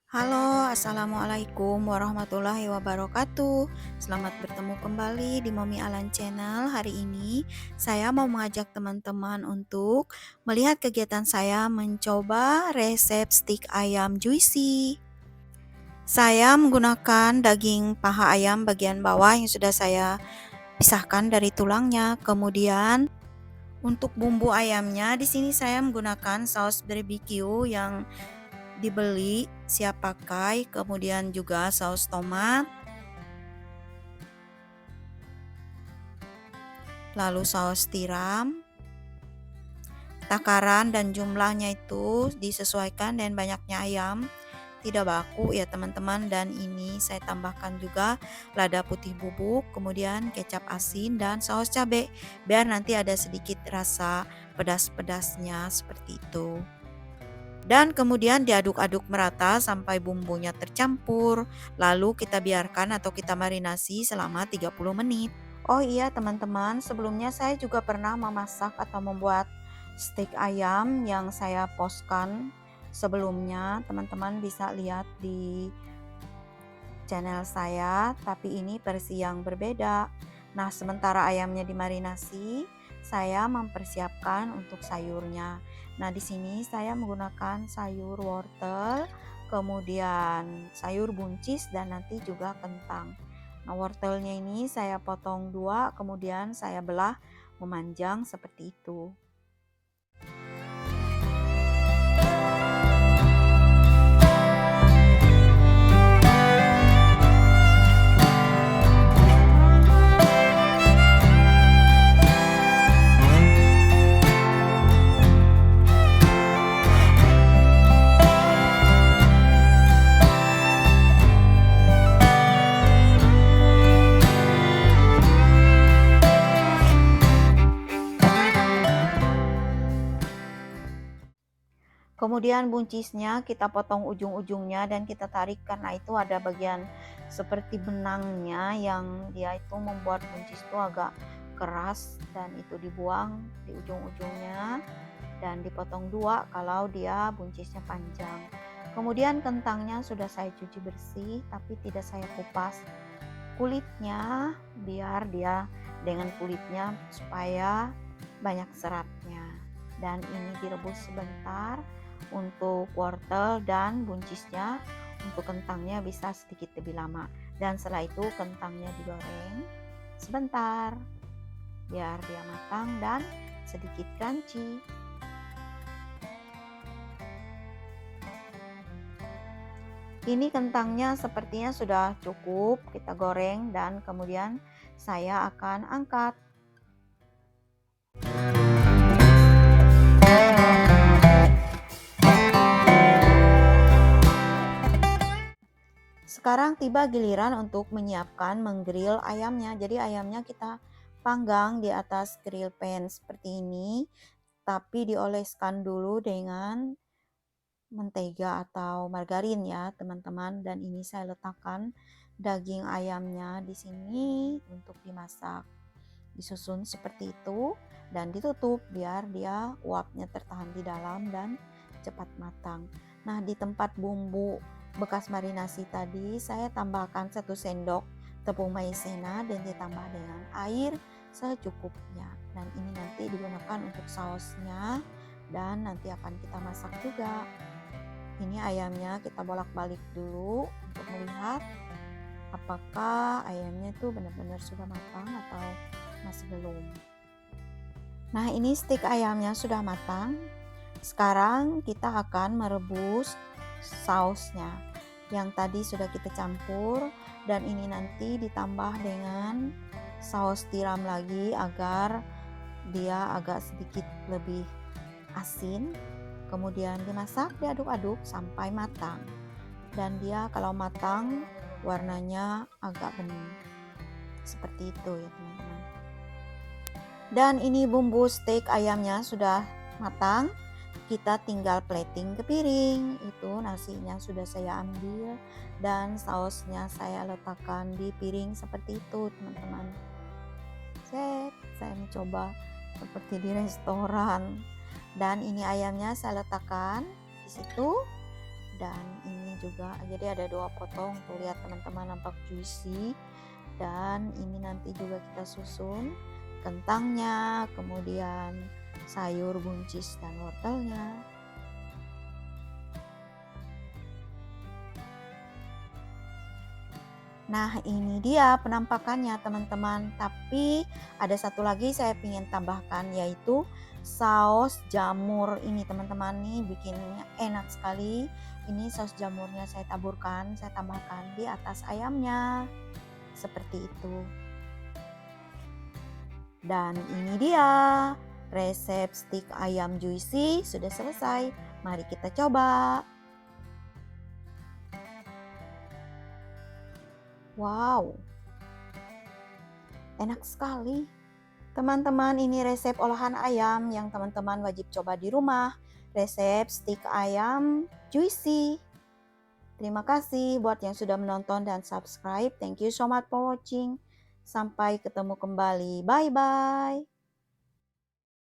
Halo, assalamualaikum warahmatullahi wabarakatuh. Selamat bertemu kembali di Mommy Alan Channel. Hari ini saya mau mengajak teman-teman untuk melihat kegiatan saya mencoba resep stik ayam juicy. Saya menggunakan daging paha ayam bagian bawah yang sudah saya pisahkan dari tulangnya. Kemudian untuk bumbu ayamnya di sini saya menggunakan saus barbecue yang dibeli siap pakai, kemudian juga saus tomat, lalu saus tiram. Takaran dan jumlahnya itu disesuaikan dengan banyaknya ayam, tidak baku ya teman-teman. Dan ini saya tambahkan juga lada putih bubuk, kemudian kecap asin dan saus cabai biar nanti ada sedikit rasa pedas-pedasnya seperti itu. Dan kemudian diaduk-aduk merata sampai bumbunya tercampur. Lalu kita biarkan atau kita marinasi selama 30 menit. Oh iya teman-teman, sebelumnya saya juga pernah memasak atau membuat steak ayam yang saya postkan sebelumnya. Teman-teman bisa lihat di channel saya, tapi ini versi yang berbeda. Nah, sementara ayamnya dimarinasi, saya mempersiapkan untuk sayurnya. Nah, di sini saya menggunakan sayur wortel, kemudian sayur buncis dan nanti juga kentang. Nah, wortelnya ini saya potong dua, kemudian saya belah memanjang seperti itu. Kemudian buncisnya kita potong ujung-ujungnya dan kita tarik karena itu ada bagian seperti benangnya yang dia itu membuat buncis itu agak keras, dan itu dibuang di ujung-ujungnya dan dipotong dua kalau dia buncisnya panjang. Kemudian kentangnya sudah saya cuci bersih tapi tidak saya kupas kulitnya biar dia dengan kulitnya supaya banyak seratnya. Dan ini direbus sebentar untuk wortel dan buncisnya. Untuk kentangnya bisa sedikit lebih lama, dan setelah itu kentangnya digoreng sebentar biar dia matang dan sedikit crunchy. Ini kentangnya sepertinya sudah cukup kita goreng dan kemudian saya akan angkat. Sekarang tiba giliran untuk menyiapkan menggrill ayamnya. Jadi ayamnya kita panggang di atas grill pan seperti ini, tapi dioleskan dulu dengan mentega atau margarin ya teman-teman. Dan ini saya letakkan daging ayamnya di sini untuk dimasak. Disusun seperti itu dan ditutup biar dia uapnya tertahan di dalam dan cepat matang. Nah, di tempat bumbu bekas marinasi tadi saya tambahkan 1 sendok tepung maizena dan ditambah dengan air secukupnya. Dan ini nanti digunakan untuk sausnya dan nanti akan kita masak juga. Ini ayamnya kita bolak-balik dulu untuk melihat apakah ayamnya itu benar-benar sudah matang atau masih belum. Nah, ini stik ayamnya sudah matang. Sekarang kita akan merebus sausnya yang tadi sudah kita campur, dan ini nanti ditambah dengan saus tiram lagi agar dia agak sedikit lebih asin. Kemudian dimasak, diaduk-aduk sampai matang. Dan dia kalau matang warnanya agak bening. Seperti itu ya teman-teman. Dan ini bumbu steak ayamnya sudah matang. Kita tinggal plating ke piring. Itu nasinya sudah saya ambil dan sausnya saya letakkan di piring seperti itu teman-teman. Saya mencoba seperti di restoran. Dan ini ayamnya saya letakkan di situ Dan ini juga jadi ada 2 potong, tuh lihat teman-teman, nampak juicy. Dan ini nanti juga kita susun kentangnya, kemudian sayur buncis dan wortelnya. Nah, ini dia penampakannya teman-teman. Tapi ada satu lagi saya ingin tambahkan, yaitu saus jamur ini teman-teman, nih bikinnya enak sekali. Ini saus jamurnya saya taburkan, saya tambahkan di atas ayamnya. Seperti itu. Dan ini dia resep stik ayam juicy sudah selesai. Mari kita coba. Wow, enak sekali. Teman-teman, ini resep olahan ayam yang teman-teman wajib coba di rumah. Resep stik ayam juicy. Terima kasih buat yang sudah menonton dan subscribe. Thank you so much for watching. Sampai ketemu kembali. Bye-bye.